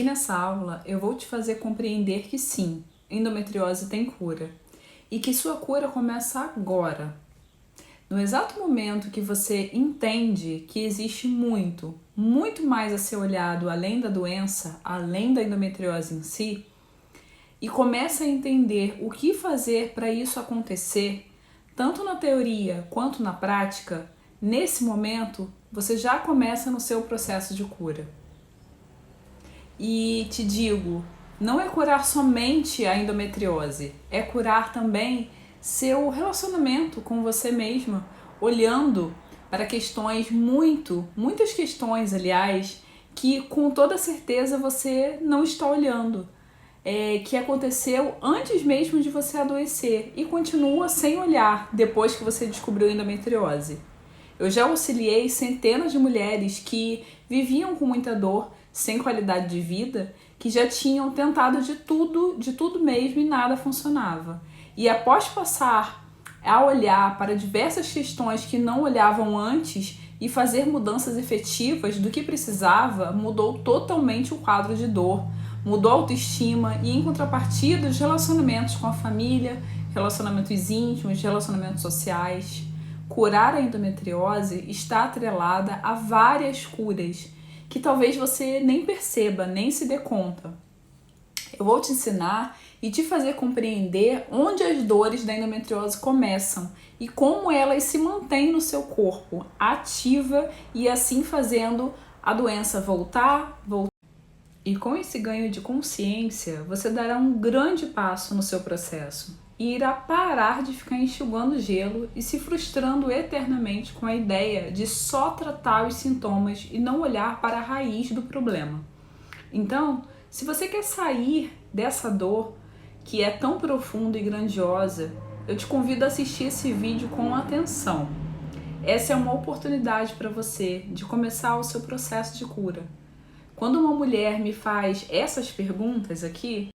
Aqui nessa aula eu vou te fazer compreender que sim, endometriose tem cura e que sua cura começa agora. No exato momento que você entende que existe muito mais a ser olhado além da doença, além da endometriose em si, e começa a entender o que fazer para isso acontecer, tanto na teoria quanto na prática, nesse momento você já começa no seu processo de cura. E te digo, não é curar somente a endometriose, é curar também seu relacionamento com você mesma, olhando para questões muitas questões, aliás, que com toda certeza você não está olhando, que aconteceu antes mesmo de você adoecer e continua sem olhar depois que você descobriu a endometriose. Eu já auxiliei centenas de mulheres que viviam com muita dor, sem qualidade de vida, que já tinham tentado de tudo mesmo e nada funcionava. E após passar a olhar para diversas questões que não olhavam antes e fazer mudanças efetivas do que precisava, mudou totalmente o quadro de dor, mudou a autoestima e, em contrapartida, os relacionamentos com a família, relacionamentos íntimos, relacionamentos sociais. Curar a endometriose está atrelada a várias curas que talvez você nem perceba, nem se dê conta. Eu vou te ensinar e te fazer compreender onde as dores da endometriose começam e como elas se mantêm no seu corpo, ativa e assim fazendo a doença voltar. E com esse ganho de consciência, você dará um grande passo no seu processo e irá parar de ficar enxugando gelo e se frustrando eternamente com a ideia de só tratar os sintomas e não olhar para a raiz do problema. Então, se você quer sair dessa dor que é tão profunda e grandiosa, eu te convido a assistir esse vídeo com atenção. Essa é uma oportunidade para você de começar o seu processo de cura. Quando uma mulher me faz essas perguntas aqui,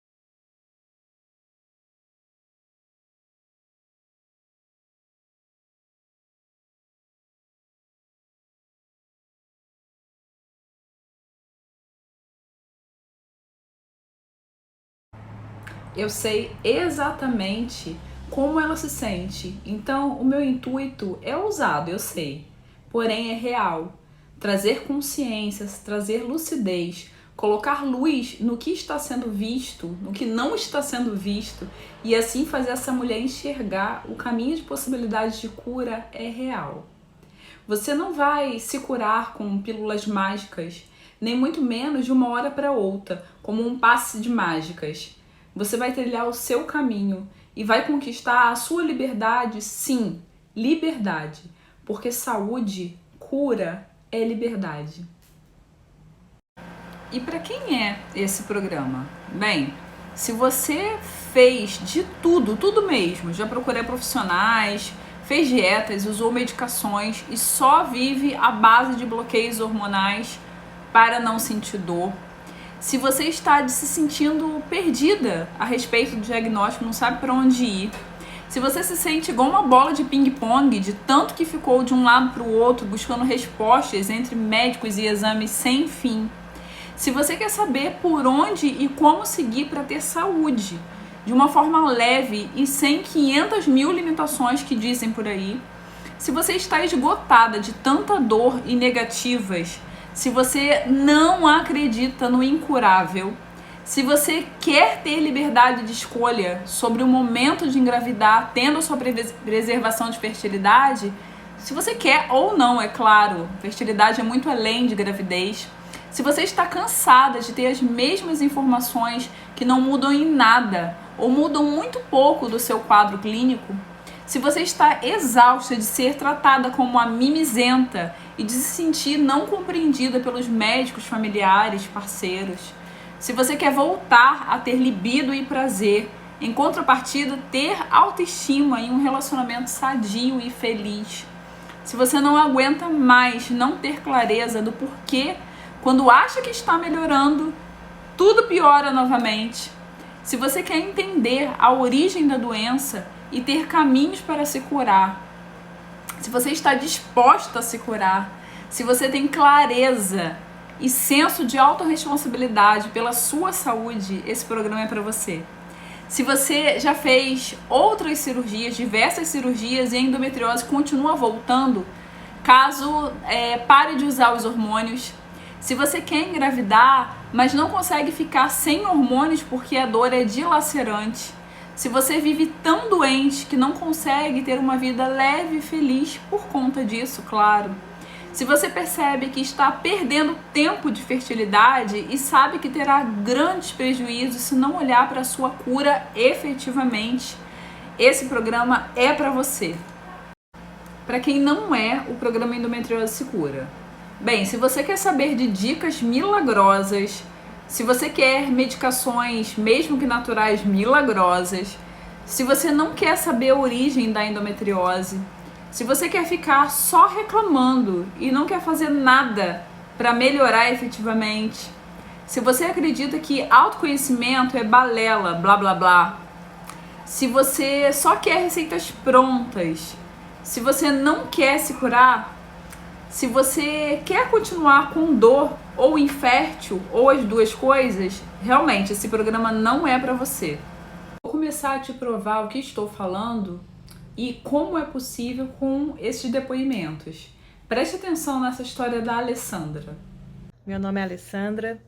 eu sei exatamente como ela se sente. Então, o meu intuito é ousado, eu sei, porém é real. Trazer consciência, trazer lucidez, colocar luz no que está sendo visto, no que não está sendo visto, e assim fazer essa mulher enxergar o caminho de possibilidades de cura é real. Você não vai se curar com pílulas mágicas, nem muito menos de uma hora para outra, como um passe de mágicas. Você vai trilhar o seu caminho e vai conquistar a sua liberdade, sim, liberdade, porque saúde, cura é liberdade. E para quem é esse programa? Bem, se você fez de tudo mesmo, já procurou profissionais, fez dietas, usou medicações e só vive à base de bloqueios hormonais para não sentir dor, se você está se sentindo perdida a respeito do diagnóstico, não sabe para onde ir, se você se sente igual uma bola de ping-pong, de tanto que ficou de um lado para o outro, buscando respostas entre médicos e exames sem fim, se você quer saber por onde e como seguir para ter saúde, de uma forma leve e sem 500 mil limitações que dizem por aí, se você está esgotada de tanta dor e negativas, se você não acredita no incurável, se você quer ter liberdade de escolha sobre o momento de engravidar, tendo a sua preservação de fertilidade, se você quer ou não, é claro, fertilidade é muito além de gravidez. Se você está cansada de ter as mesmas informações que não mudam em nada ou mudam muito pouco do seu quadro clínico, se você está exausta de ser tratada como uma mimizenta e de se sentir não compreendida pelos médicos, familiares, parceiros, se você quer voltar a ter libido e prazer, em contrapartida, ter autoestima em um relacionamento sadio e feliz, se você não aguenta mais não ter clareza do porquê, quando acha que está melhorando, tudo piora novamente, se você quer entender a origem da doença e ter caminhos para se curar, se você está disposta a se curar, se você tem clareza e senso de autorresponsabilidade pela sua saúde, esse programa é para você. Se você já fez outras cirurgias, diversas cirurgias e a endometriose continua voltando, caso pare de usar os hormônios. Se você quer engravidar, mas não consegue ficar sem hormônios porque a dor é dilacerante. Se você vive tão doente que não consegue ter uma vida leve e feliz por conta disso, claro. Se você percebe que está perdendo tempo de fertilidade e sabe que terá grandes prejuízos se não olhar para a sua cura efetivamente, esse programa é para você. Para quem não é, o programa Endometriose se Cura. Bem, se você quer saber de dicas milagrosas, se você quer medicações, mesmo que naturais, milagrosas, se você não quer saber a origem da endometriose, se você quer ficar só reclamando e não quer fazer nada para melhorar efetivamente, se você acredita que autoconhecimento é balela, blá blá blá, se você só quer receitas prontas, se você não quer se curar, se você quer continuar com dor ou infértil ou as duas coisas, realmente esse programa não é para você. Vou começar a te provar o que estou falando e como é possível com esses depoimentos. Preste atenção nessa história da Alessandra. Meu nome é Alessandra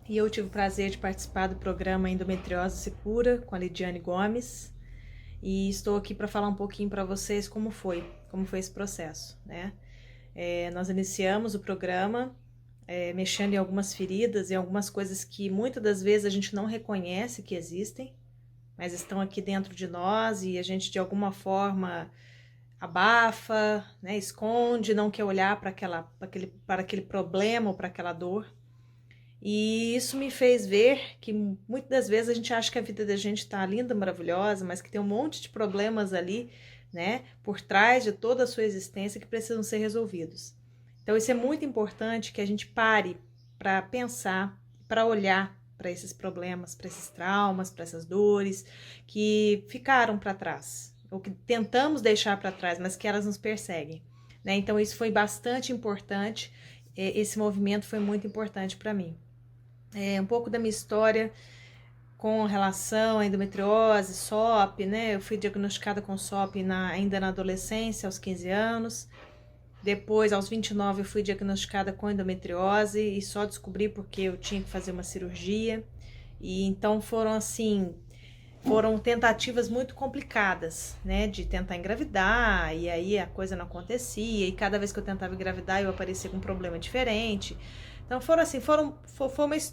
e eu tive o prazer de participar do programa Endometriose se Cura com a Lidiane Gomes e estou aqui para falar um pouquinho para vocês como foi esse processo, né? Nós iniciamos o programa mexendo em algumas feridas e algumas coisas que muitas das vezes a gente não reconhece que existem, mas estão aqui dentro de nós e a gente de alguma forma abafa, né, esconde, não quer olhar para aquele problema ou para aquela dor. E isso me fez ver que muitas das vezes a gente acha que a vida da gente está linda, maravilhosa, mas que tem um monte de problemas ali, né, por trás de toda a sua existência que precisam ser resolvidos. Então isso é muito importante que a gente pare para pensar, para olhar para esses problemas, para esses traumas, para essas dores que ficaram para trás, ou que tentamos deixar para trás, mas que elas nos perseguem, né? Então isso foi bastante importante, esse movimento foi muito importante para mim. Um pouco da minha história com relação à endometriose, SOP, né? Eu fui diagnosticada com SOP ainda na adolescência, aos 15 anos. Depois, aos 29, eu fui diagnosticada com endometriose e só descobri porque eu tinha que fazer uma cirurgia. E então foram tentativas muito complicadas, né? De tentar engravidar, e aí a coisa não acontecia, e cada vez que eu tentava engravidar, eu aparecia com um problema diferente. Então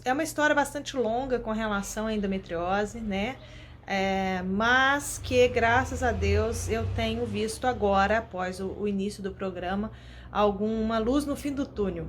é uma história bastante longa com relação à endometriose, né? Mas que, graças a Deus, eu tenho visto agora, após o início do programa, alguma luz no fim do túnel,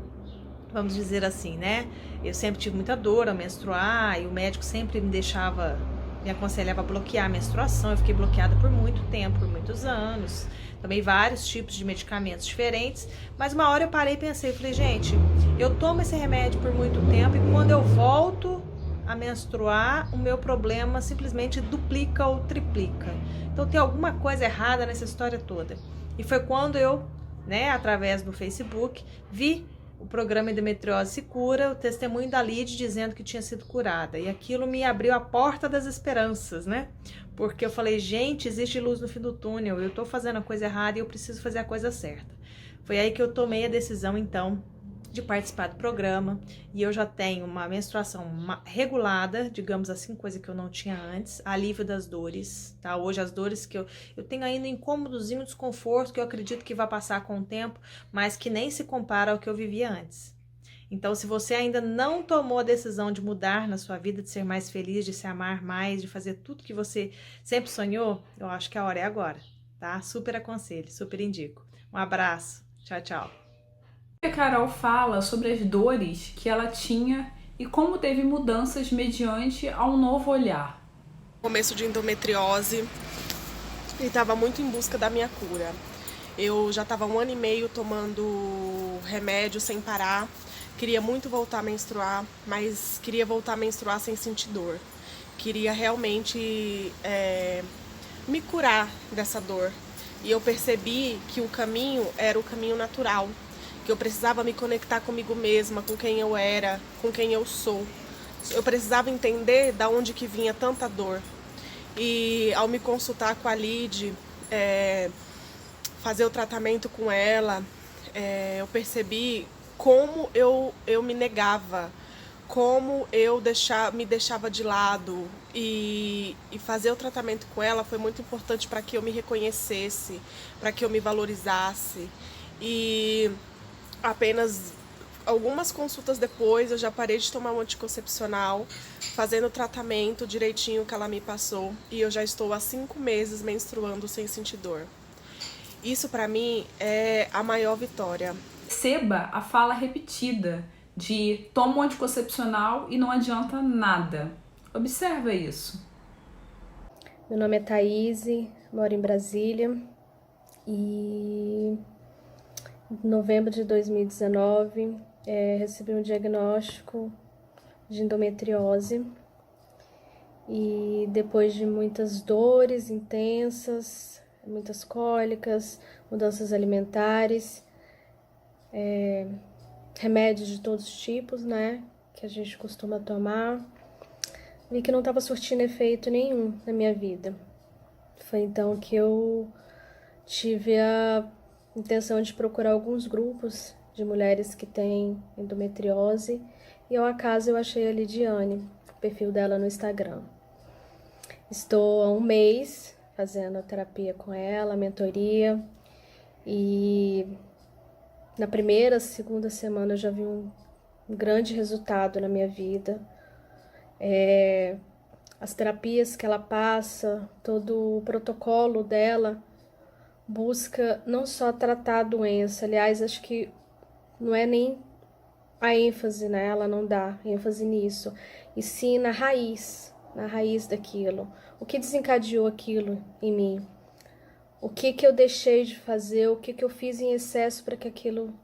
vamos dizer assim, né? Eu sempre tive muita dor ao menstruar e o médico sempre me aconselhava a bloquear a menstruação. Eu fiquei bloqueada por muito tempo, por muitos anos. Tomei vários tipos de medicamentos diferentes, mas uma hora eu parei e pensei, falei, gente, eu tomo esse remédio por muito tempo e quando eu volto a menstruar, o meu problema simplesmente duplica ou triplica. Então tem alguma coisa errada nessa história toda. E foi quando eu, né, através do Facebook, vi o programa Endometriose se Cura, o testemunho da Lid dizendo que tinha sido curada. E aquilo me abriu a porta das esperanças, né? Porque eu falei, gente, existe luz no fim do túnel, eu tô fazendo a coisa errada e eu preciso fazer a coisa certa. Foi aí que eu tomei a decisão, então, de participar do programa, e eu já tenho uma menstruação regulada, digamos assim, coisa que eu não tinha antes, alívio das dores, tá? Hoje as dores que eu tenho ainda incômodozinho, desconforto, que eu acredito que vai passar com o tempo, mas que nem se compara ao que eu vivia antes. Então, se você ainda não tomou a decisão de mudar na sua vida, de ser mais feliz, de se amar mais, de fazer tudo que você sempre sonhou, eu acho que a hora é agora, tá? Super aconselho, super indico. Um abraço, tchau, tchau. A Carol fala sobre as dores que ela tinha e como teve mudanças mediante ao novo olhar. Começo de endometriose e estava muito em busca da minha cura. Eu já estava 1 ano e meio tomando remédio sem parar. Queria muito voltar a menstruar, mas queria voltar a menstruar sem sentir dor. Queria realmente me curar dessa dor. E eu percebi que o caminho era o caminho natural, que eu precisava me conectar comigo mesma, com quem eu era, com quem eu sou. Eu precisava entender da onde que vinha tanta dor. E ao me consultar com a Lid, fazer o tratamento com ela, eu percebi como eu me negava, como eu me deixava de lado, e fazer o tratamento com ela foi muito importante para que eu me reconhecesse, para que eu me valorizasse. E apenas algumas consultas depois eu já parei de tomar um anticoncepcional, fazendo o tratamento direitinho que ela me passou, e eu já estou há 5 meses menstruando sem sentir dor. Isso para mim é a maior vitória. Perceba a fala repetida de toma um anticoncepcional e não adianta nada. Observa isso. Meu nome é Thaís, moro em Brasília e em novembro de 2019 recebi um diagnóstico de endometriose e depois de muitas dores intensas, muitas cólicas, mudanças alimentares, remédios de todos os tipos, né, que a gente costuma tomar, vi que não estava surtindo efeito nenhum na minha vida. Foi então que eu tive a intenção de procurar alguns grupos de mulheres que têm endometriose e ao acaso eu achei a Lidiane, o perfil dela no Instagram. Estou há um mês fazendo a terapia com ela, a mentoria, e na primeira, segunda semana eu já vi um grande resultado na minha vida. As terapias que ela passa, todo o protocolo dela busca não só tratar a doença, aliás, acho que não é nem a ênfase, né? Ela não dá ênfase nisso, e sim na raiz daquilo. O que desencadeou aquilo em mim? O que eu deixei de fazer? O que eu fiz em excesso para que aquilo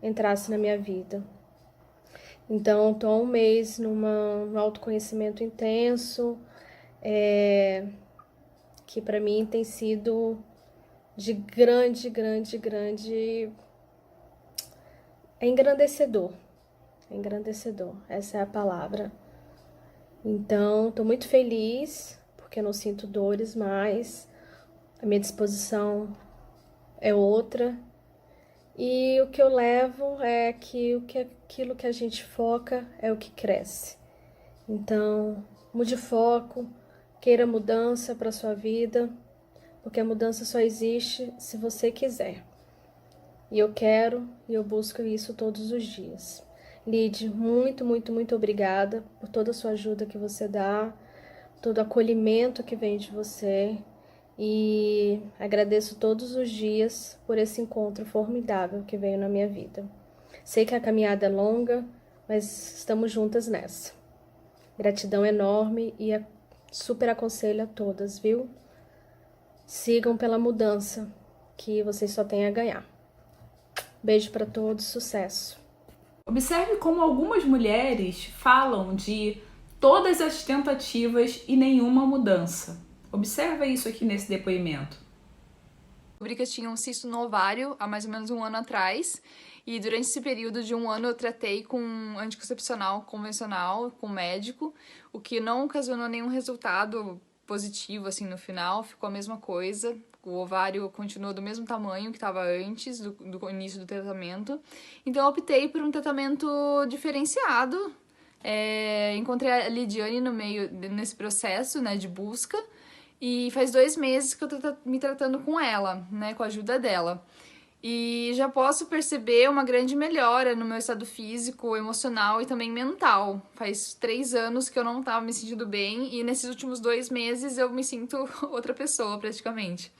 entrasse na minha vida? Então, estou há um mês num autoconhecimento intenso, que para mim tem sido de grande, é engrandecedor, essa é a palavra. Então, estou muito feliz, porque eu não sinto dores mais, a minha disposição é outra, e o que eu levo é que aquilo que a gente foca é o que cresce. Então, mude foco, queira mudança para sua vida, porque a mudança só existe se você quiser. E eu quero, e eu busco isso todos os dias. Lid, muito obrigada por toda a sua ajuda que você dá, todo o acolhimento que vem de você, e agradeço todos os dias por esse encontro formidável que veio na minha vida. Sei que a caminhada é longa, mas estamos juntas nessa. Gratidão enorme e super aconselho a todas, viu? Sigam pela mudança, que vocês só têm a ganhar. Beijo para todos, sucesso. Observe como algumas mulheres falam de todas as tentativas e nenhuma mudança. Observa isso aqui nesse depoimento. Descobri que eu tinha um cisto no ovário há mais ou menos 1 ano atrás, e durante esse período de 1 ano eu tratei com anticoncepcional convencional, com médico, o que não ocasionou nenhum resultado positivo assim no final, ficou a mesma coisa. O ovário continuou do mesmo tamanho que estava antes do início do tratamento. Então eu optei por um tratamento diferenciado. Encontrei a Lidiane no meio nesse processo, né, de busca. E faz 2 meses que eu tô me tratando com ela, né, com a ajuda dela. E já posso perceber uma grande melhora no meu estado físico, emocional e também mental. Faz 3 anos que eu não estava me sentindo bem e nesses últimos 2 meses eu me sinto outra pessoa praticamente.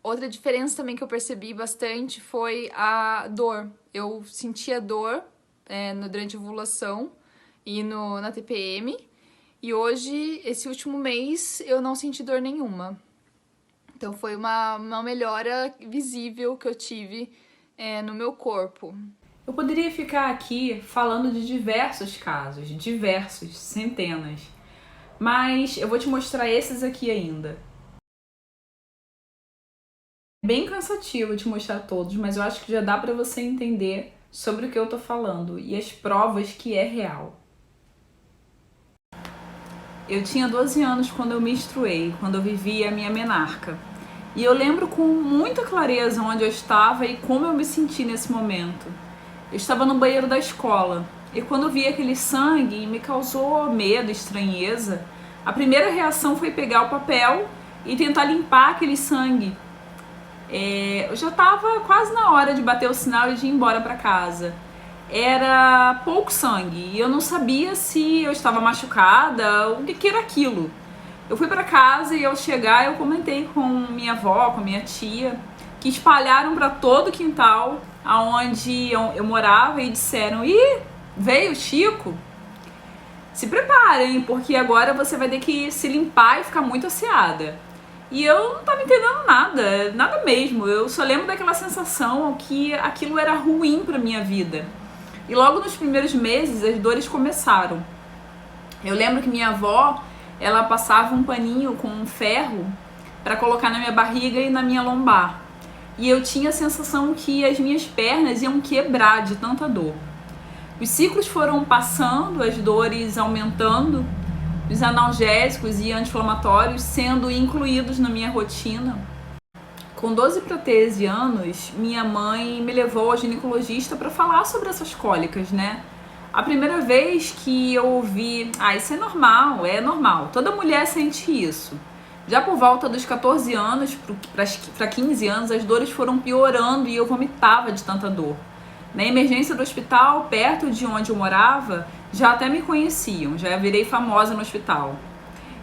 Outra diferença também que eu percebi bastante foi a dor. Eu sentia dor durante a ovulação e na TPM. E hoje, esse último mês, eu não senti dor nenhuma. Então foi uma melhora visível que eu tive no meu corpo. Eu poderia ficar aqui falando de diversos casos, centenas. Mas eu vou te mostrar esses aqui ainda. Bem cansativo te mostrar todos, mas eu acho que já dá pra você entender sobre o que eu tô falando e as provas que é real. Eu tinha 12 anos quando eu menstruei, quando eu vivia a minha menarca. E eu lembro com muita clareza onde eu estava e como eu me senti nesse momento. Eu estava no banheiro da escola e quando eu vi aquele sangue me causou medo, estranheza. A primeira reação foi pegar o papel e tentar limpar aquele sangue. Eu já estava quase na hora de bater o sinal e de ir embora para casa. Era pouco sangue e eu não sabia se eu estava machucada ou o que era aquilo. Eu fui para casa e ao chegar eu comentei com minha avó, com minha tia, que espalharam para todo o quintal aonde eu morava e disseram: "Ih, veio o Chico? Se preparem, porque agora você vai ter que se limpar e ficar muito asseada." E eu não tava entendendo nada mesmo. Eu só lembro daquela sensação que aquilo era ruim pra minha vida. E logo nos primeiros meses as dores começaram. Eu lembro que minha avó, ela passava um paninho com um ferro para colocar na minha barriga e na minha lombar. E eu tinha a sensação que as minhas pernas iam quebrar de tanta dor. Os ciclos foram passando, as dores aumentando, os analgésicos e anti-inflamatórios sendo incluídos na minha rotina. Com 12 para 13 anos, minha mãe me levou ao ginecologista para falar sobre essas cólicas, né? A primeira vez que eu ouvi, isso é normal, toda mulher sente isso. Já por volta dos 14 anos para 15 anos, as dores foram piorando e eu vomitava de tanta dor. Na emergência do hospital, perto de onde eu morava, já até me conheciam, já virei famosa no hospital.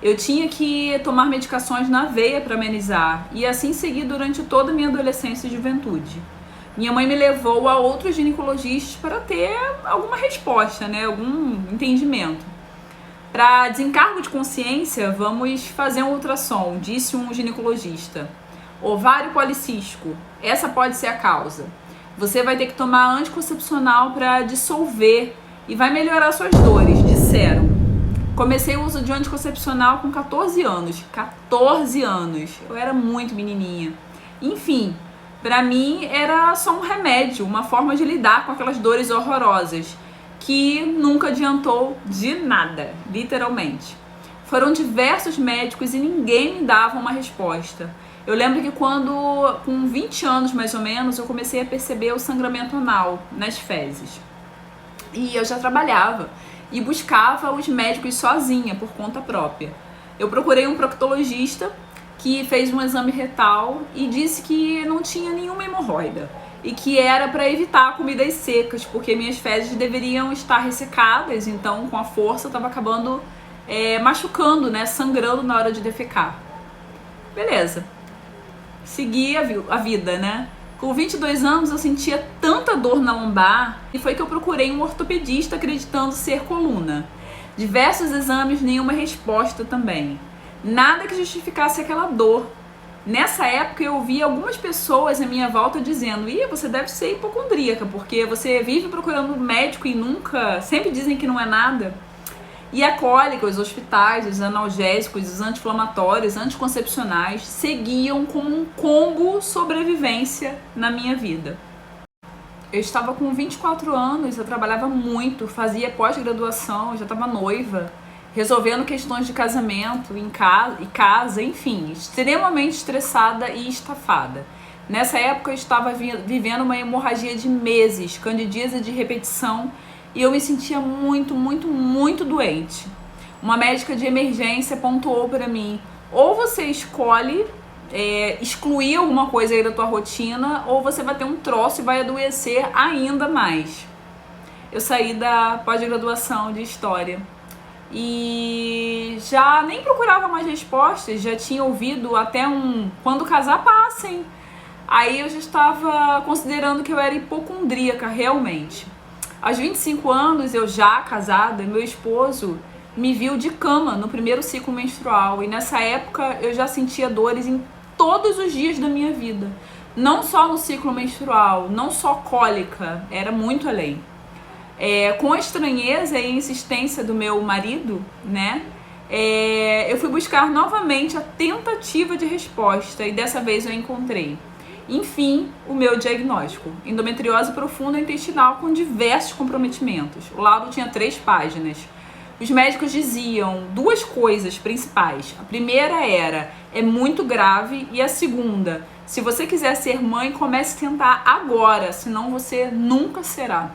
Eu tinha que tomar medicações na veia para amenizar e assim segui durante toda a minha adolescência e juventude. Minha mãe me levou a outros ginecologistas para ter alguma resposta, né, algum entendimento. Para desencargo de consciência, vamos fazer um ultrassom, disse um ginecologista. Ovário policístico, essa pode ser a causa. Você vai ter que tomar anticoncepcional para dissolver e vai melhorar suas dores, disseram. Comecei o uso de anticoncepcional com 14 anos. 14 anos. Eu era muito menininha. Enfim, pra mim era só um remédio, uma forma de lidar com aquelas dores horrorosas, que nunca adiantou de nada, literalmente. Foram diversos médicos e ninguém me dava uma resposta. Eu lembro que quando, com 20 anos mais ou menos, eu comecei a perceber o sangramento anal nas fezes. E eu já trabalhava e buscava os médicos sozinha, por conta própria. Eu procurei um proctologista que fez um exame retal e disse que não tinha nenhuma hemorroida e que era para evitar comidas secas, porque minhas fezes deveriam estar ressecadas, então com a força eu estava acabando machucando, né, sangrando na hora de defecar. Beleza. Segui a vida, né? Com 22 anos eu sentia tanta dor na lombar e foi que eu procurei um ortopedista acreditando ser coluna. Diversos exames, nenhuma resposta também. Nada que justificasse aquela dor. Nessa época eu ouvi algumas pessoas à minha volta dizendo: você deve ser hipocondríaca, porque você vive procurando médico e nunca, sempre dizem que não é nada. E a cólica, os hospitais, os analgésicos, os anti-inflamatórios, anticoncepcionais seguiam como um combo sobrevivência na minha vida. Eu estava com 24 anos, eu trabalhava muito, fazia pós-graduação, já estava noiva, resolvendo questões de casamento em casa, enfim, extremamente estressada e estafada. Nessa época eu estava vivendo uma hemorragia de meses, candidíase de repetição, e eu me sentia muito, muito, muito doente. Uma médica de emergência pontuou para mim: ou você escolhe excluir alguma coisa aí da tua rotina, ou você vai ter um troço e vai adoecer ainda mais. Eu saí da pós-graduação de História e já nem procurava mais respostas, já tinha ouvido até quando casar passem. Aí eu já estava considerando que eu era hipocondríaca realmente. Aos 25 anos, eu já casada, meu esposo me viu de cama no primeiro ciclo menstrual. E nessa época eu já sentia dores em todos os dias da minha vida. Não só no ciclo menstrual, não só cólica, era muito além. Com a estranheza e a insistência do meu marido, né? Eu fui buscar novamente a tentativa de resposta e dessa vez eu encontrei. Enfim, o meu diagnóstico: endometriose profunda intestinal com diversos comprometimentos. O laudo tinha 3 páginas. Os médicos diziam 2 coisas principais. A primeira era: é muito grave, e a segunda: se você quiser ser mãe, comece a tentar agora, senão você nunca será.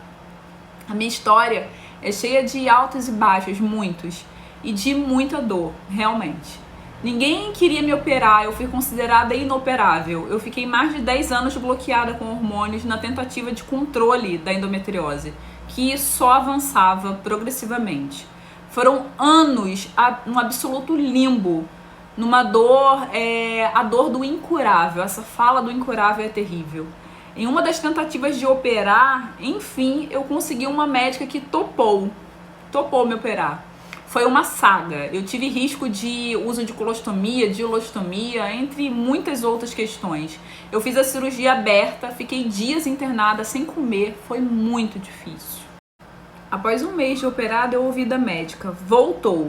A minha história é cheia de altos e baixos, muitos, e de muita dor, realmente. Ninguém queria me operar, eu fui considerada inoperável. Eu fiquei mais de 10 anos bloqueada com hormônios na tentativa de controle da endometriose, que só avançava progressivamente. Foram anos num absoluto limbo, numa dor, a dor do incurável. Essa fala do incurável é terrível. Em uma das tentativas de operar, enfim, eu consegui uma médica que topou me operar. Foi uma saga. Eu tive risco de uso de colostomia, de ulostomia, entre muitas outras questões. Eu fiz a cirurgia aberta, fiquei dias internada sem comer, foi muito difícil. Após 1 mês de operada, eu ouvi da médica: voltou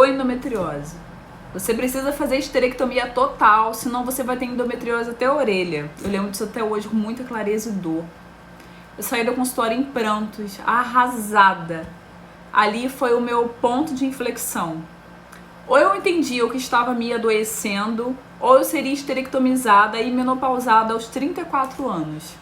a endometriose. Você precisa fazer esterectomia total, senão você vai ter endometriose até a orelha. Eu lembro disso até hoje com muita clareza e dor. Eu saí do consultório em prantos, arrasada. Ali foi o meu ponto de inflexão. Ou eu entendia o que estava me adoecendo, ou eu seria esterectomizada e menopausada aos 34 anos.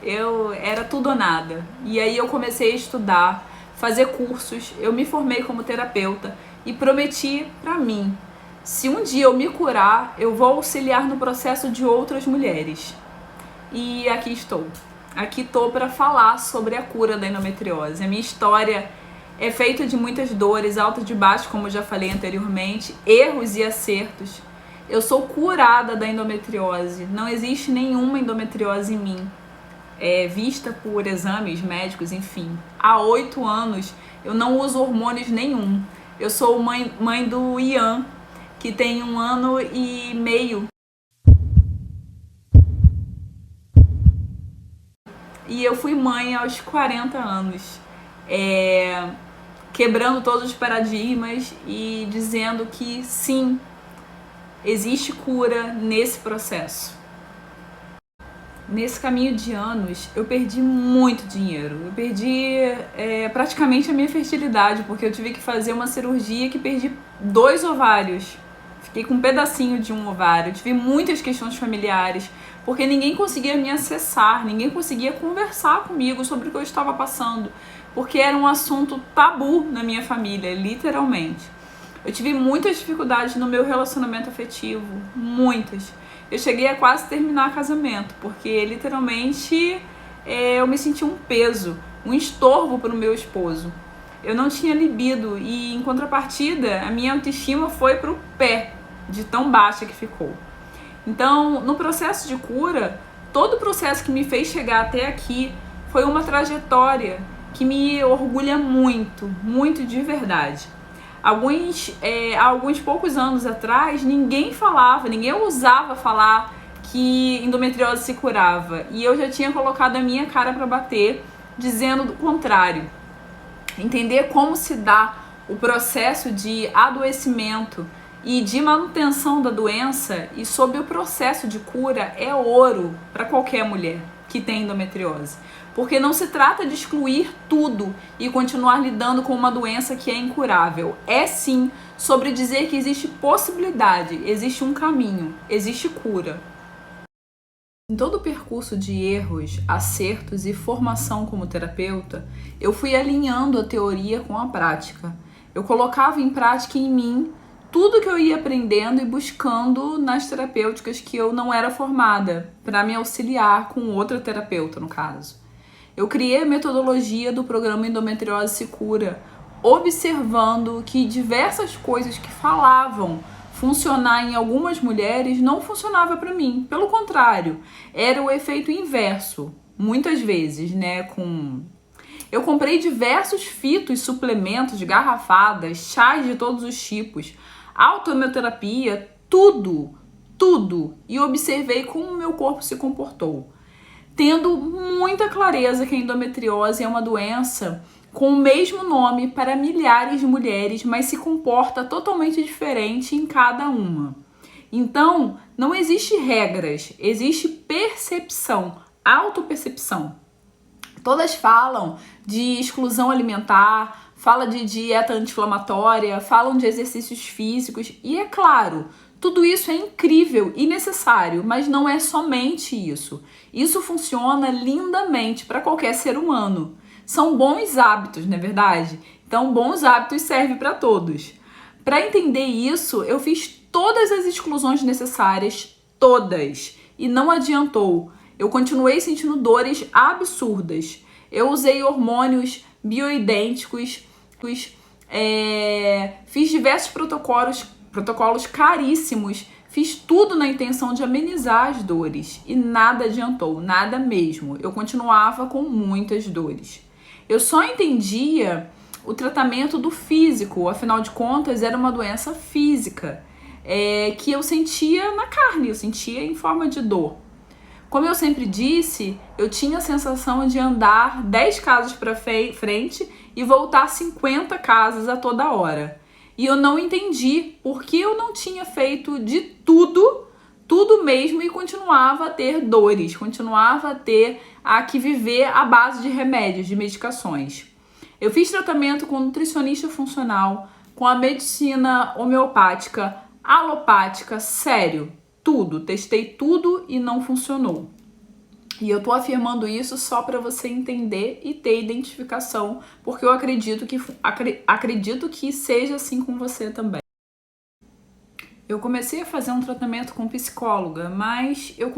Eu era tudo ou nada. E aí eu comecei a estudar, fazer cursos, eu me formei como terapeuta e prometi pra mim: se um dia eu me curar, eu vou auxiliar no processo de outras mulheres. E aqui estou. Aqui estou para falar sobre a cura da endometriose. A minha história é feita de muitas dores, altos e baixos, como eu já falei anteriormente, erros e acertos. Eu sou curada da endometriose. Não existe nenhuma endometriose em mim, vista por exames médicos, enfim. Há 8 anos eu não uso hormônios nenhum. Eu sou mãe do Ian, que tem 1 ano e meio. E eu fui mãe aos 40 anos. Quebrando todos os paradigmas e dizendo que sim, existe cura nesse processo. Nesse caminho de anos, eu perdi muito dinheiro. Eu perdi praticamente a minha fertilidade, porque eu tive que fazer uma cirurgia que perdi 2 ovários. Fiquei com um pedacinho de um ovário. Tive muitas questões familiares, porque ninguém conseguia me acessar, ninguém conseguia conversar comigo sobre o que eu estava passando, porque era um assunto tabu na minha família, literalmente. Eu tive muitas dificuldades no meu relacionamento afetivo, muitas. Eu cheguei a quase terminar casamento, porque literalmente eu me senti um peso, um estorvo para o meu esposo. Eu não tinha libido e, em contrapartida, a minha autoestima foi pro pé, de tão baixa que ficou. Então, no processo de cura, todo o processo que me fez chegar até aqui foi uma trajetória que me orgulha muito, muito de verdade. Há alguns poucos anos atrás, ninguém ousava falar que endometriose se curava. E eu já tinha colocado a minha cara para bater, dizendo do contrário. Entender como se dá o processo de adoecimento e de manutenção da doença e sobre o processo de cura é ouro para qualquer mulher que tem endometriose. Porque não se trata de excluir tudo e continuar lidando com uma doença que é incurável. É sim sobre dizer que existe possibilidade, existe um caminho, existe cura. Em todo o percurso de erros, acertos e formação como terapeuta, eu fui alinhando a teoria com a prática. Eu colocava em prática em mim tudo que eu ia aprendendo e buscando nas terapêuticas que eu não era formada, para me auxiliar com outra terapeuta, no caso. Eu criei a metodologia do programa Endometriose Se Cura, observando que diversas coisas que falavam funcionar em algumas mulheres não funcionava para mim. Pelo contrário, era o efeito inverso, muitas vezes, né? Eu comprei diversos fitos, suplementos, garrafadas, chás de todos os tipos, autohomeoterapia, tudo, e observei como o meu corpo se comportou, tendo muita clareza que a endometriose é uma doença com o mesmo nome para milhares de mulheres, mas se comporta totalmente diferente em cada uma. Então, não existe regras, existe percepção, autopercepção. Todas falam de exclusão alimentar, falam de dieta anti-inflamatória, falam de exercícios físicos e é claro, tudo isso é incrível e necessário, mas não é somente isso. Isso funciona lindamente para qualquer ser humano. São bons hábitos, não é verdade? Então, bons hábitos servem para todos. Para entender isso, eu fiz todas as exclusões necessárias, todas, e não adiantou. Eu continuei sentindo dores absurdas. Eu usei hormônios bioidênticos, fiz diversos protocolos caríssimos, fiz tudo na intenção de amenizar as dores e nada adiantou, nada mesmo. Eu continuava com muitas dores. Eu só entendia o tratamento do físico, afinal de contas era uma doença física que eu sentia na carne, eu sentia em forma de dor. Como eu sempre disse, eu tinha a sensação de andar 10 casas para frente e voltar 50 casas a toda hora. E eu não entendi por que eu não tinha feito de tudo mesmo e continuava a ter dores, continuava a ter que viver à base de remédios, de medicações. Eu fiz tratamento com nutricionista funcional, com a medicina homeopática, alopática, sério, tudo, testei tudo e não funcionou. E eu tô afirmando isso só para você entender e ter identificação, porque eu acredito que seja assim com você também. Eu comecei a fazer um tratamento com psicóloga, mas eu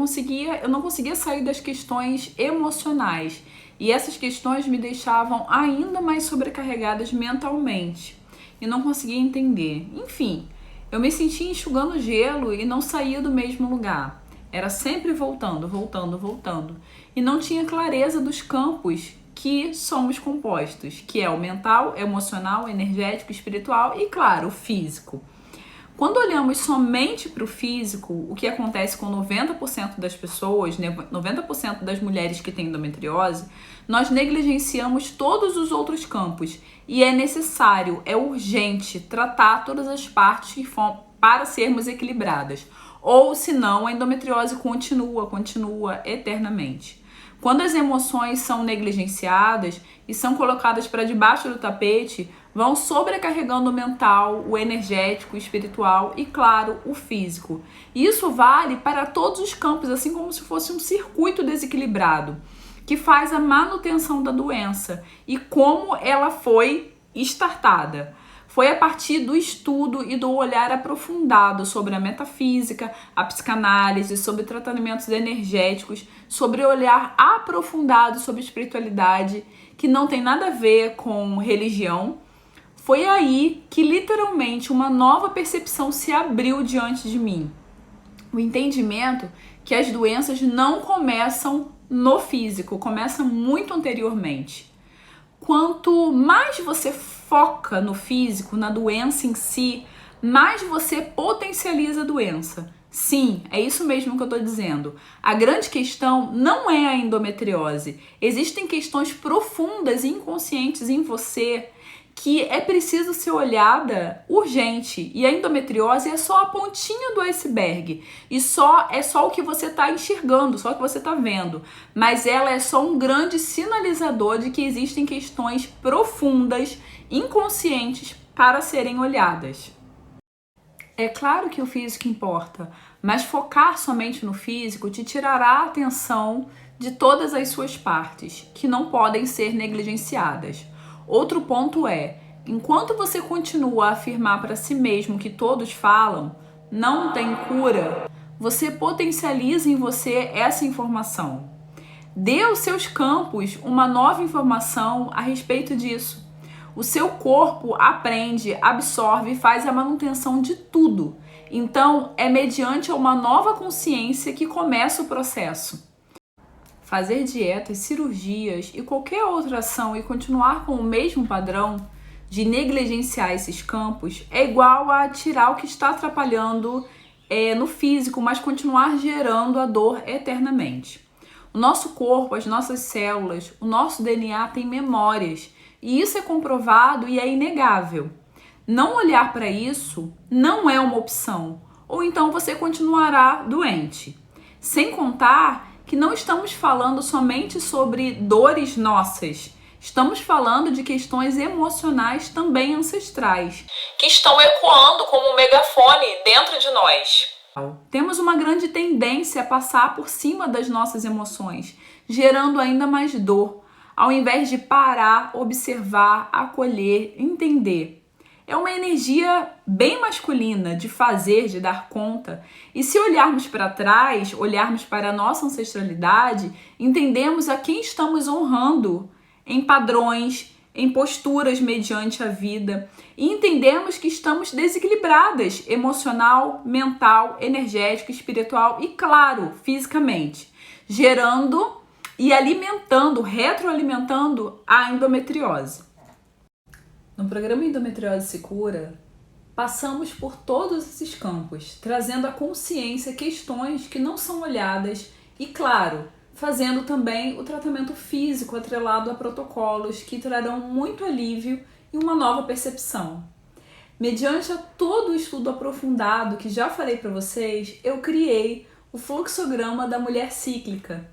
não conseguia sair das questões emocionais. E essas questões me deixavam ainda mais sobrecarregadas mentalmente. E não conseguia entender. Enfim, eu me sentia enxugando gelo e não saía do mesmo lugar. Era sempre voltando. E não tinha clareza dos campos que somos compostos, que é o mental, emocional, energético, espiritual e, claro, o físico. Quando olhamos somente para o físico, o que acontece com 90% das pessoas, 90% das mulheres que têm endometriose, nós negligenciamos todos os outros campos e é necessário, é urgente tratar todas as partes para sermos equilibradas. Ou senão a endometriose continua eternamente. Quando as emoções são negligenciadas e são colocadas para debaixo do tapete, vão sobrecarregando o mental, o energético, o espiritual e, claro, o físico. E isso vale para todos os campos, assim como se fosse um circuito desequilibrado, que faz a manutenção da doença e como ela foi startada. Foi a partir do estudo e do olhar aprofundado sobre a metafísica, a psicanálise, sobre tratamentos energéticos, sobre o olhar aprofundado sobre espiritualidade, que não tem nada a ver com religião. Foi aí que literalmente uma nova percepção se abriu diante de mim. O entendimento que as doenças não começam no físico, começam muito anteriormente. Quanto mais você foca no físico, na doença em si, mais você potencializa a doença. Sim, é isso mesmo que eu estou dizendo. A grande questão não é a endometriose. Existem questões profundas e inconscientes em você que é preciso ser olhada urgente. E a endometriose é só a pontinha do iceberg. E é só o que você está enxergando, só o que você está vendo. Mas ela é só um grande sinalizador de que existem questões profundas, inconscientes, para serem olhadas. É claro que o físico importa, mas focar somente no físico te tirará a atenção de todas as suas partes, que não podem ser negligenciadas. Outro ponto é, enquanto você continua a afirmar para si mesmo que todos falam, não tem cura, você potencializa em você essa informação. Dê aos seus campos uma nova informação a respeito disso. O seu corpo aprende, absorve e faz a manutenção de tudo. Então, é mediante uma nova consciência que começa o processo. Fazer dietas, cirurgias e qualquer outra ação e continuar com o mesmo padrão de negligenciar esses campos é igual a tirar o que está atrapalhando no físico, mas continuar gerando a dor eternamente. O nosso corpo, as nossas células, o nosso DNA tem memórias e isso é comprovado e é inegável. Não olhar para isso não é uma opção. ou então você continuará doente. Sem contar que não estamos falando somente sobre dores nossas, estamos falando de questões emocionais também ancestrais, que estão ecoando como um megafone dentro de nós. Temos uma grande tendência a passar por cima das nossas emoções, gerando ainda mais dor, ao invés de parar, observar, acolher, entender. É uma energia bem masculina de fazer, de dar conta. E se olharmos para trás, olharmos para a nossa ancestralidade, entendemos a quem estamos honrando em padrões, em posturas mediante a vida. E entendemos que estamos desequilibradas emocional, mental, energético, espiritual e, claro, fisicamente, gerando e alimentando, retroalimentando a endometriose. No programa Endometriose Se Cura, passamos por todos esses campos, trazendo à consciência questões que não são olhadas e, claro, fazendo também o tratamento físico atrelado a protocolos que trarão muito alívio e uma nova percepção. Mediante a todo o estudo aprofundado que já falei para vocês, eu criei o fluxograma da mulher cíclica,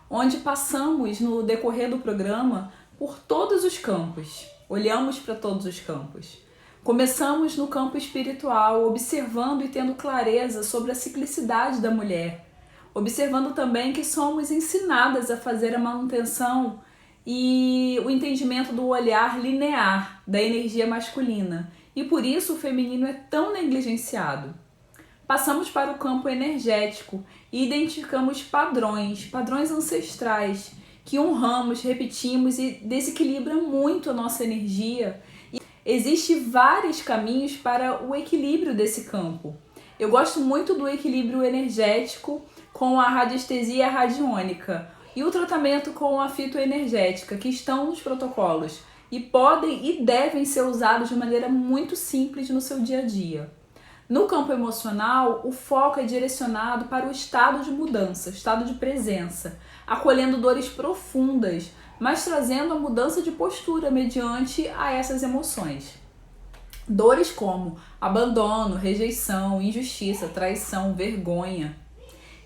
onde passamos no decorrer do programa por todos os campos. Olhamos para todos os campos. Começamos no campo espiritual, observando e tendo clareza sobre a ciclicidade da mulher, observando também que somos ensinadas a fazer a manutenção e o entendimento do olhar linear da energia masculina, e por isso o feminino é tão negligenciado. Passamos para o campo energético e identificamos padrões ancestrais, que honramos, repetimos e desequilibram muito a nossa energia. E existem vários caminhos para o equilíbrio desse campo. Eu gosto muito do equilíbrio energético com a radiestesia radiônica e o tratamento com a fitoenergética, que estão nos protocolos e podem e devem ser usados de maneira muito simples no seu dia a dia. No campo emocional, o foco é direcionado para o estado de mudança, estado de presença, acolhendo dores profundas, mas trazendo a mudança de postura mediante a essas emoções. Dores como abandono, rejeição, injustiça, traição, vergonha.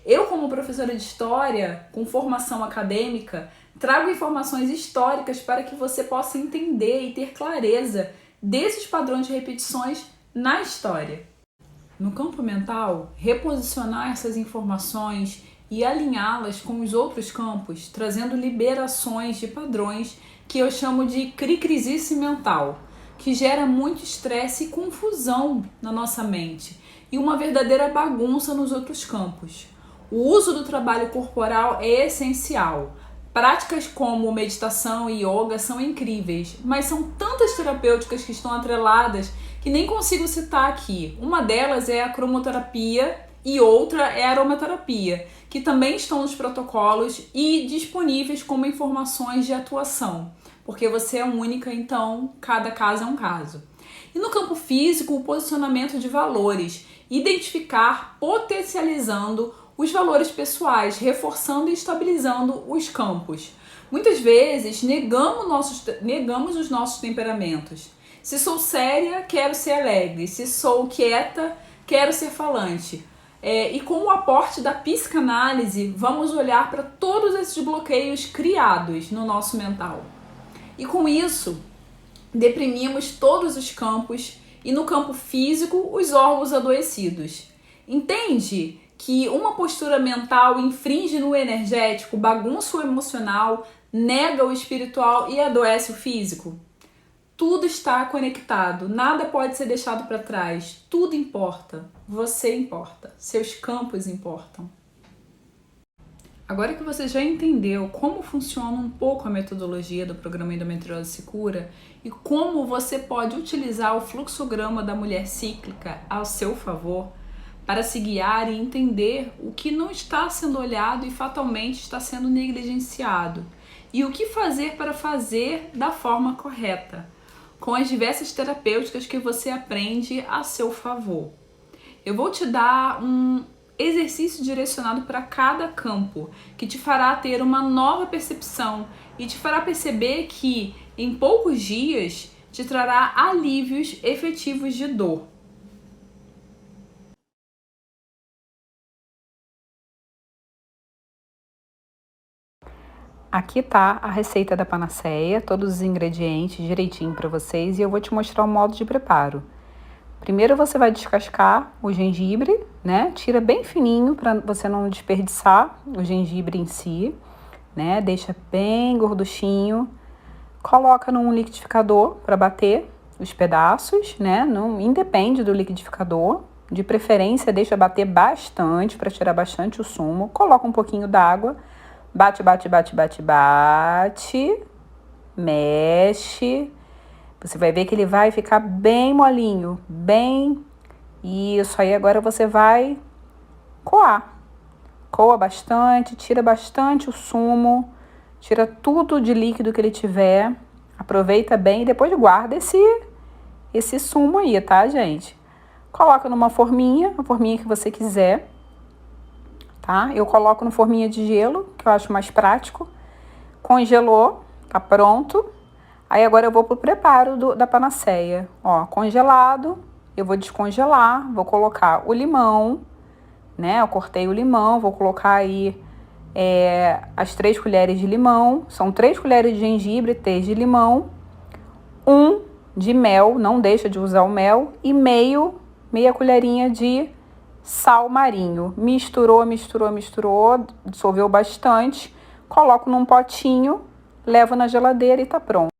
Eu, como professora de história, com formação acadêmica, trago informações históricas para que você possa entender e ter clareza desses padrões de repetições na história. No campo mental, reposicionar essas informações e alinhá-las com os outros campos, trazendo liberações de padrões que eu chamo de cricrisice mental, que gera muito estresse e confusão na nossa mente e uma verdadeira bagunça nos outros campos. O uso do trabalho corporal é essencial. Práticas como meditação e yoga são incríveis, mas são tantas terapêuticas que estão atreladas que nem consigo citar aqui. Uma delas é a cromoterapia e outra é a aromaterapia, que também estão nos protocolos e disponíveis como informações de atuação, porque você é única, então cada caso é um caso. E no campo físico, o posicionamento de valores, identificar, potencializando os valores pessoais, reforçando e estabilizando os campos. Muitas vezes negamos os nossos temperamentos. Se sou séria, quero ser alegre. Se sou quieta, quero ser falante. E com o aporte da psicanálise, vamos olhar para todos esses bloqueios criados no nosso mental. E com isso, deprimimos todos os campos e no campo físico, os órgãos adoecidos. Entende que uma postura mental infringe no energético, bagunça o emocional, nega o espiritual e adoece o físico? Tudo está conectado, nada pode ser deixado para trás, tudo importa, você importa, seus campos importam. Agora que você já entendeu como funciona um pouco a metodologia do programa Endometriose Se Cura e como você pode utilizar o fluxograma da mulher cíclica ao seu favor para se guiar e entender o que não está sendo olhado e fatalmente está sendo negligenciado, e o que fazer para fazer da forma correta, com as diversas terapêuticas que você aprende a seu favor. Eu vou te dar um exercício direcionado para cada campo, que te fará ter uma nova percepção e te fará perceber que, em poucos dias, te trará alívios efetivos de dor. Aqui tá a receita da panaceia, todos os ingredientes direitinho para vocês e eu vou te mostrar o modo de preparo. Primeiro você vai descascar o gengibre, né? Tira bem fininho para você não desperdiçar o gengibre em si, né? Deixa bem gorduchinho. Coloca num liquidificador para bater os pedaços, né? Não independe do liquidificador. De preferência, deixa bater bastante para tirar bastante o sumo. Coloca um pouquinho d'água. Bate, bate, bate, bate, bate. Mexe. Você vai ver que ele vai ficar bem molinho, bem... Isso, aí agora você vai coar. Coa bastante, tira bastante o sumo, tira tudo de líquido que ele tiver. Aproveita bem e depois guarda esse sumo aí, tá, gente? Coloca numa forminha, a forminha que você quiser, tá? Eu coloco no forminha de gelo, que eu acho mais prático. Congelou, tá pronto. Aí agora eu vou pro preparo da panaceia. Ó, congelado, eu vou descongelar, vou colocar o limão, né? Eu cortei o limão, vou colocar aí as 3 colheres de limão. São 3 colheres de gengibre, 3 de limão, 1 de mel, não deixa de usar o mel, e meia colherinha de sal marinho. Misturou, misturou, misturou, dissolveu bastante. Coloco num potinho, levo na geladeira e tá pronto.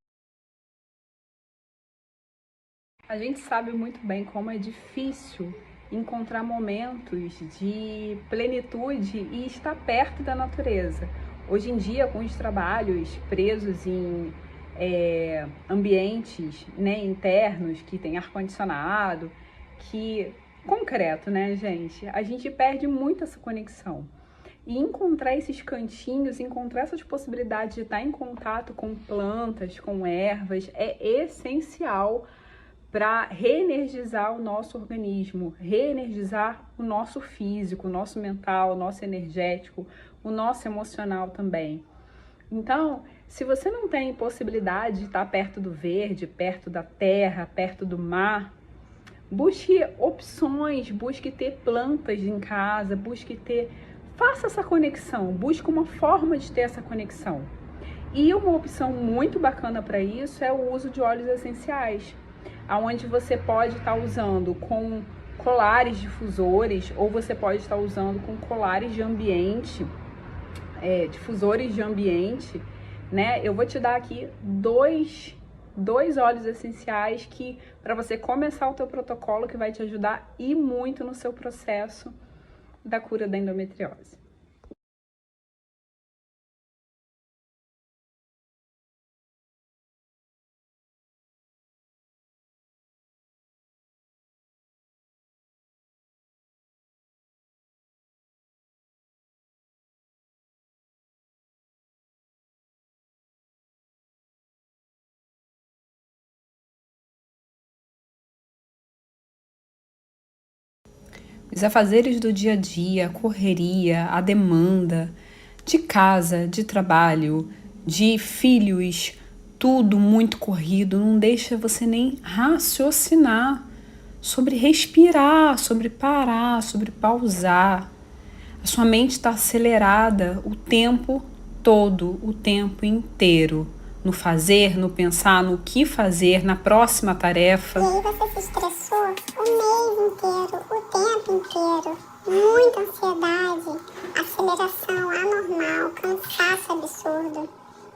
A gente sabe muito bem como é difícil encontrar momentos de plenitude e estar perto da natureza. Hoje em dia, com os trabalhos presos em ambientes, né, internos, que tem ar-condicionado, que concreto, né, gente? A gente perde muito essa conexão. E encontrar esses cantinhos, encontrar essas possibilidades de estar em contato com plantas, com ervas, é essencial para reenergizar o nosso organismo, reenergizar o nosso físico, o nosso mental, o nosso energético, o nosso emocional também. Então, se você não tem possibilidade de estar perto do verde, perto da terra, perto do mar, busque opções, busque ter plantas em casa, faça essa conexão, busque uma forma de ter essa conexão. E uma opção muito bacana para isso é o uso de óleos essenciais, onde você pode estar usando com colares difusores, ou você pode estar usando com colares de ambiente, difusores de ambiente, né? Eu vou te dar aqui dois óleos essenciais que para você começar o teu protocolo, que vai te ajudar e muito no seu processo da cura da endometriose. Os afazeres do dia a dia, a correria, a demanda de casa, de trabalho, de filhos, tudo muito corrido, não deixa você nem raciocinar sobre respirar, sobre parar, sobre pausar. A sua mente está acelerada o tempo todo, o tempo inteiro. No fazer, no pensar, no que fazer, na próxima tarefa. E aí você se estressou o mês inteiro, o tempo inteiro. Muita ansiedade, aceleração anormal, cansaço absurdo.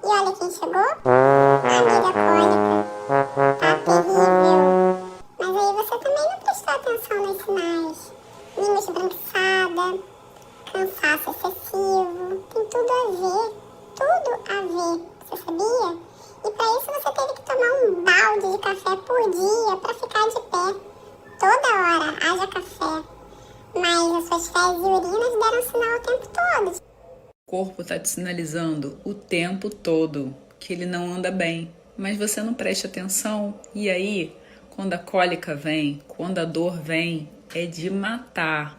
E olha quem chegou? A amiga cólica. Tá terrível. Mas aí você também não prestou atenção nos sinais. Língua esbranquiçada, cansaço excessivo. Tem tudo a ver. Você sabia? E para isso você teve que tomar um balde de café por dia para ficar de pé. Toda hora, haja café. Mas as suas fezes e urinas deram sinal o tempo todo. O corpo está te sinalizando o tempo todo que ele não anda bem. Mas você não presta atenção. E aí, quando a cólica vem, quando a dor vem, é de matar.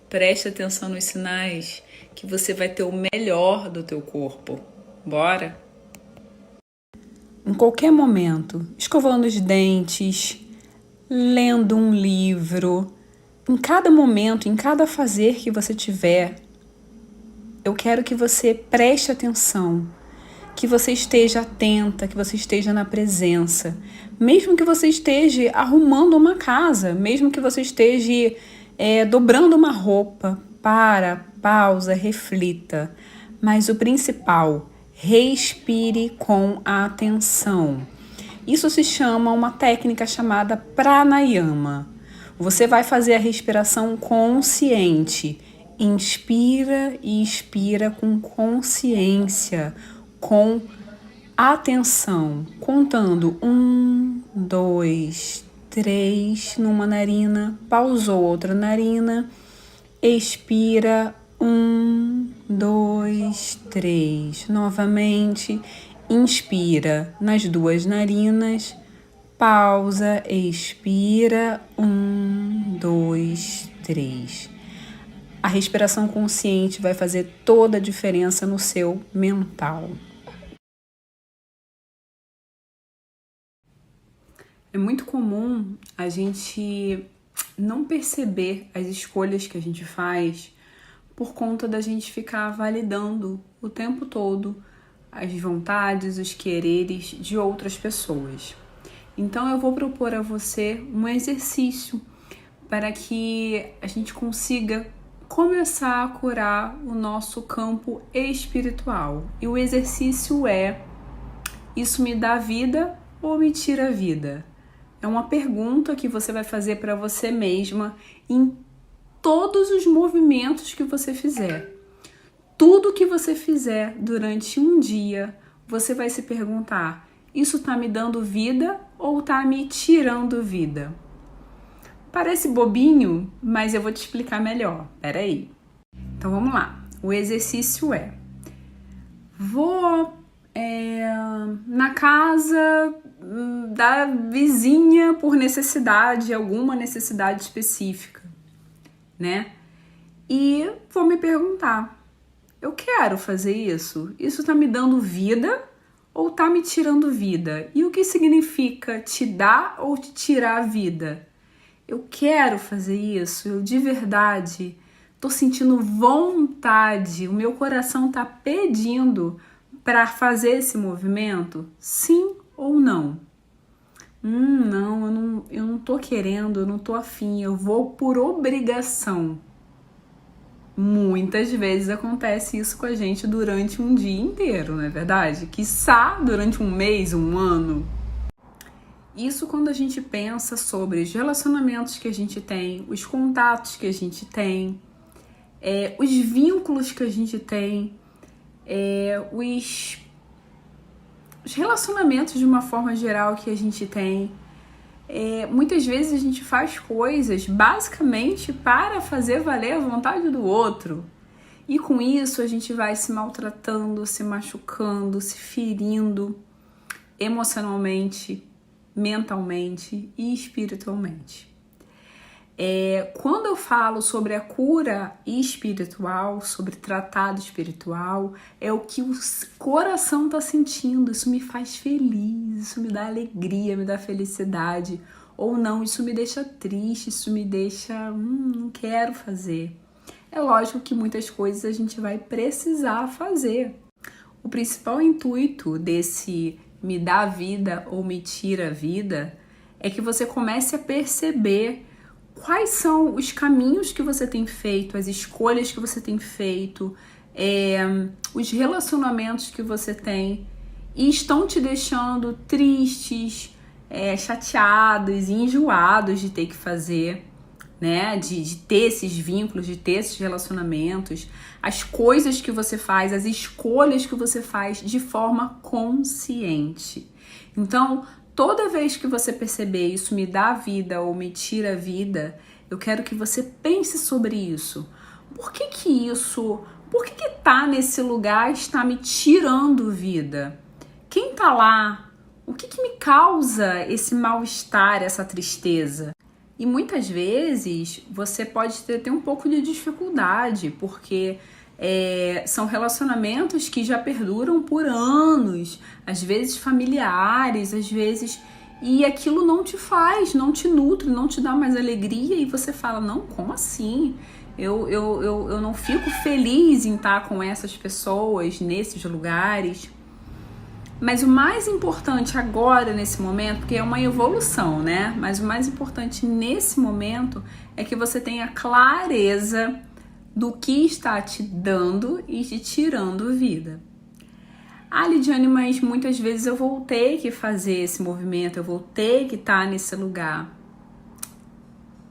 Preste atenção nos sinais que você vai ter o melhor do teu corpo. Bora? Em qualquer momento, escovando os dentes, lendo um livro, em cada momento, em cada fazer que você tiver, eu quero que você preste atenção que você esteja atenta, que você esteja na presença. Mesmo que você esteja arrumando uma casa, mesmo que você esteja dobrando uma roupa, pausa, reflita. Mas o principal, respire com atenção. Isso se chama uma técnica chamada pranayama. Você vai fazer a respiração consciente. Inspira e expira com consciência, com atenção, contando 1, 2, 3 numa narina, pausou outra narina, expira 1, 2, 3, novamente, inspira nas 2 narinas, pausa, expira 1, 2, 3. A respiração consciente vai fazer toda a diferença no seu mental. É muito comum a gente não perceber as escolhas que a gente faz por conta da gente ficar validando o tempo todo as vontades, os quereres de outras pessoas. Então eu vou propor a você um exercício para que a gente consiga começar a curar o nosso campo espiritual. E o exercício é: isso me dá vida ou me tira vida? É uma pergunta que você vai fazer para você mesma em todos os movimentos que você fizer. Tudo que você fizer durante um dia, você vai se perguntar: isso está me dando vida ou está me tirando vida? Parece bobinho, mas eu vou te explicar melhor. Peraí. Então vamos lá. O exercício é: vou na casa da vizinha por necessidade, alguma necessidade específica, né? E vou me perguntar: eu quero fazer isso? Isso tá me dando vida ou tá me tirando vida? E o que significa te dar ou te tirar a vida? Eu quero fazer isso? Eu de verdade tô sentindo vontade, o meu coração tá pedindo para fazer esse movimento? Sim ou não? Não, eu não tô querendo, eu não tô afim, eu vou por obrigação. Muitas vezes acontece isso com a gente durante um dia inteiro, não é verdade? Quiçá durante um mês, um ano. Isso quando a gente pensa sobre os relacionamentos que a gente tem, os contatos que a gente tem, os vínculos que a gente tem, os relacionamentos de uma forma geral que a gente tem. Muitas vezes a gente faz coisas basicamente para fazer valer a vontade do outro. E com isso a gente vai se maltratando, se machucando, se ferindo emocionalmente, mentalmente e espiritualmente. Quando eu falo sobre a cura espiritual, sobre tratado espiritual, é o que o coração está sentindo. Isso me faz feliz, isso me dá alegria, me dá felicidade. Ou não, isso me deixa triste, isso me deixa, não quero fazer. É lógico que muitas coisas a gente vai precisar fazer. O principal intuito desse me dá vida ou me tira vida é que você comece a perceber quais são os caminhos que você tem feito, as escolhas que você tem feito, os relacionamentos que você tem e estão te deixando tristes, chateados, enjoados de ter que fazer, né? De ter esses vínculos, de ter esses relacionamentos, as coisas que você faz, as escolhas que você faz de forma consciente. Então, toda vez que você perceber isso me dá vida ou me tira vida, eu quero que você pense sobre isso. Por que tá nesse lugar está me tirando vida? Quem tá lá? O que me causa esse mal-estar, essa tristeza? E muitas vezes você pode ter um pouco de dificuldade, porque são relacionamentos que já perduram por anos, às vezes familiares, às vezes, e aquilo não te faz, não te nutre, não te dá mais alegria, e você fala: não, como assim? Eu não fico feliz em estar com essas pessoas, nesses lugares. Mas o mais importante agora, nesse momento, porque é uma evolução, né? Mas o mais importante nesse momento é que você tenha clareza do que está te dando e te tirando vida. Ah, Lidiane, mas muitas vezes eu vou ter que fazer esse movimento, eu vou ter que estar nesse lugar.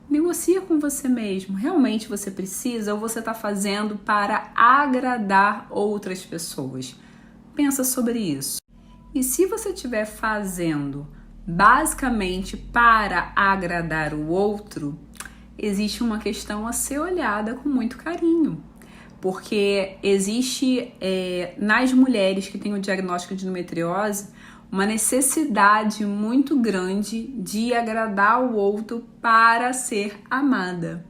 Negocia com você mesmo. Realmente você precisa ou você está fazendo para agradar outras pessoas? Pensa sobre isso. E se você estiver fazendo basicamente para agradar o outro, existe uma questão a ser olhada com muito carinho. Porque existe nas mulheres que têm o diagnóstico de endometriose uma necessidade muito grande de agradar o outro para ser amada.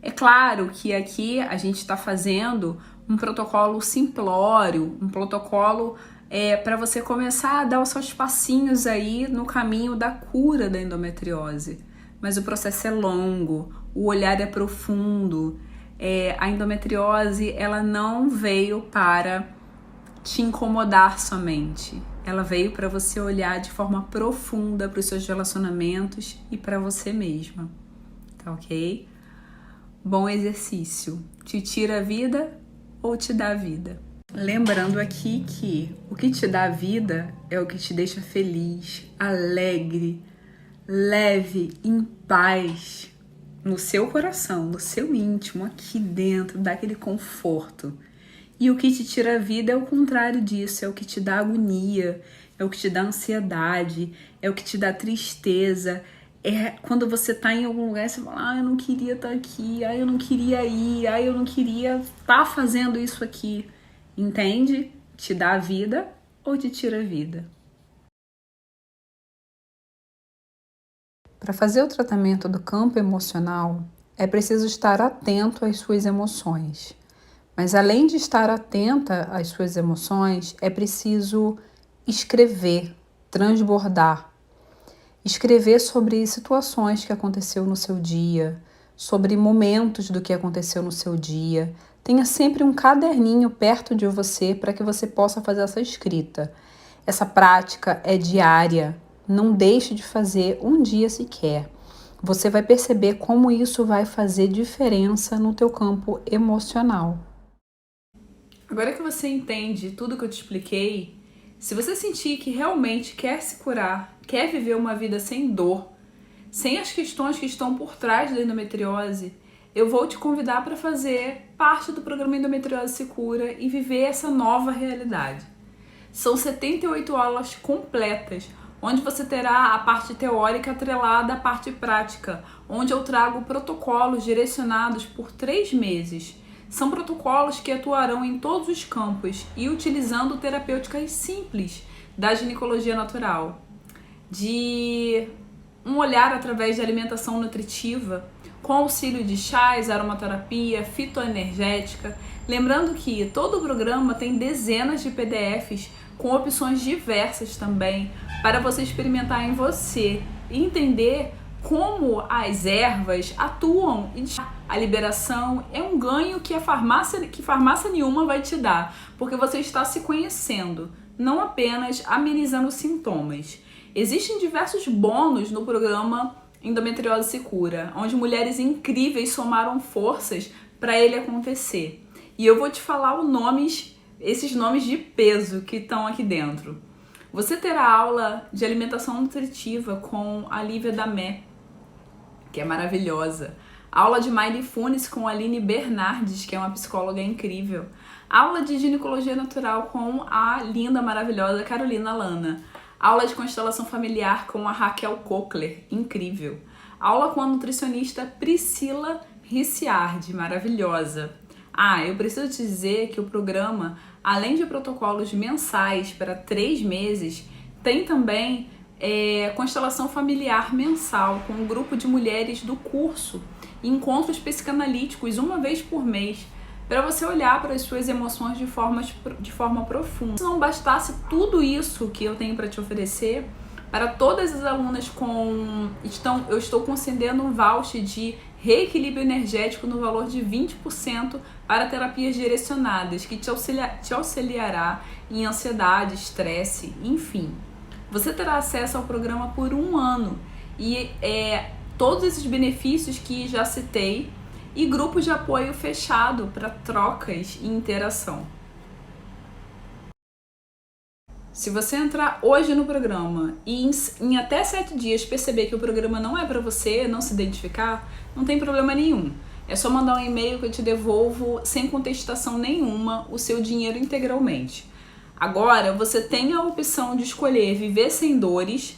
É claro que aqui a gente está fazendo um protocolo simplório, um protocolo para você começar a dar os seus passinhos aí no caminho da cura da endometriose. Mas o processo é longo, o olhar é profundo. A endometriose, ela não veio para te incomodar somente. Ela veio para você olhar de forma profunda para os seus relacionamentos e para você mesma. Tá ok? Bom exercício. Te tira a vida ou te dá a vida? Lembrando aqui que o que te dá a vida é o que te deixa feliz, alegre, leve, em paz. No seu coração, no seu íntimo, aqui dentro, dá aquele conforto. E o que te tira a vida é o contrário disso, é o que te dá agonia, é o que te dá ansiedade, é o que te dá tristeza. É quando você tá em algum lugar e você fala, eu não queria estar aqui, eu não queria ir, eu não queria estar fazendo isso aqui. Entende? Te dá a vida ou te tira a vida? Para fazer o tratamento do campo emocional, é preciso estar atento às suas emoções. Mas além de estar atenta às suas emoções, é preciso escrever, transbordar. Escrever sobre situações que aconteceu no seu dia, sobre momentos do que aconteceu no seu dia. Tenha sempre um caderninho perto de você para que você possa fazer essa escrita. Essa prática é diária. Não deixe de fazer um dia sequer. Você vai perceber como isso vai fazer diferença no teu campo emocional. Agora que você entende tudo que eu te expliquei, se você sentir que realmente quer se curar, quer viver uma vida sem dor, sem as questões que estão por trás da endometriose, eu vou te convidar para fazer parte do programa Endometriose Se Cura e viver essa nova realidade. São 78 aulas completas, onde você terá a parte teórica atrelada à parte prática, onde eu trago protocolos direcionados por 3 meses. São protocolos que atuarão em todos os campos e utilizando terapêuticas simples da ginecologia natural. De um olhar através de alimentação nutritiva, com auxílio de chás, aromaterapia, fitoenergética. Lembrando que todo o programa tem dezenas de PDFs com opções diversas também para você experimentar em você e entender como as ervas atuam. A liberação é um ganho que farmácia nenhuma vai te dar, porque você está se conhecendo, não apenas amenizando sintomas. Existem diversos bônus no programa Endometriose Se Cura, onde mulheres incríveis somaram forças para ele acontecer. E eu vou te falar esses nomes de peso que estão aqui dentro. Você terá aula de alimentação nutritiva com a Lívia Damé, que é maravilhosa. Aula de Mindfulness com a Aline Bernardes, que é uma psicóloga incrível. Aula de ginecologia natural com a linda, maravilhosa Carolina Lana. Aula de constelação familiar com a Raquel Cochler, incrível. Aula com a nutricionista Priscila Ricciardi, maravilhosa. Eu preciso te dizer que o programa, além de protocolos mensais para 3 meses, tem também constelação familiar mensal com um grupo de mulheres do curso e encontros psicanalíticos uma vez por mês, para você olhar para as suas emoções de forma profunda. Se não bastasse tudo isso que eu tenho para te oferecer, para todas as alunas eu estou concedendo um voucher de reequilíbrio energético no valor de 20% para terapias direcionadas, que te auxiliará em ansiedade, estresse, enfim. Você terá acesso ao programa por 1 ano e todos esses benefícios que já citei e grupo de apoio fechado para trocas e interação. Se você entrar hoje no programa e em até 7 dias perceber que o programa não é para você, não se identificar, não tem problema nenhum. É só mandar um e-mail que eu te devolvo sem contestação nenhuma o seu dinheiro integralmente. Agora você tem a opção de escolher viver sem dores,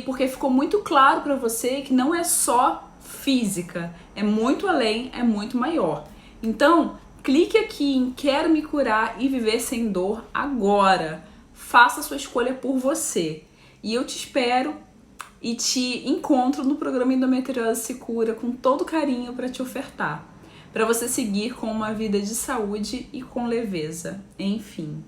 porque ficou muito claro para você que não é só física, é muito além, é muito maior. Então, clique aqui em Quero me curar e viver sem dor agora. Faça a sua escolha por você. E eu te espero e te encontro no programa Endometriose Se Cura com todo carinho para te ofertar, para você seguir com uma vida de saúde e com leveza. Enfim.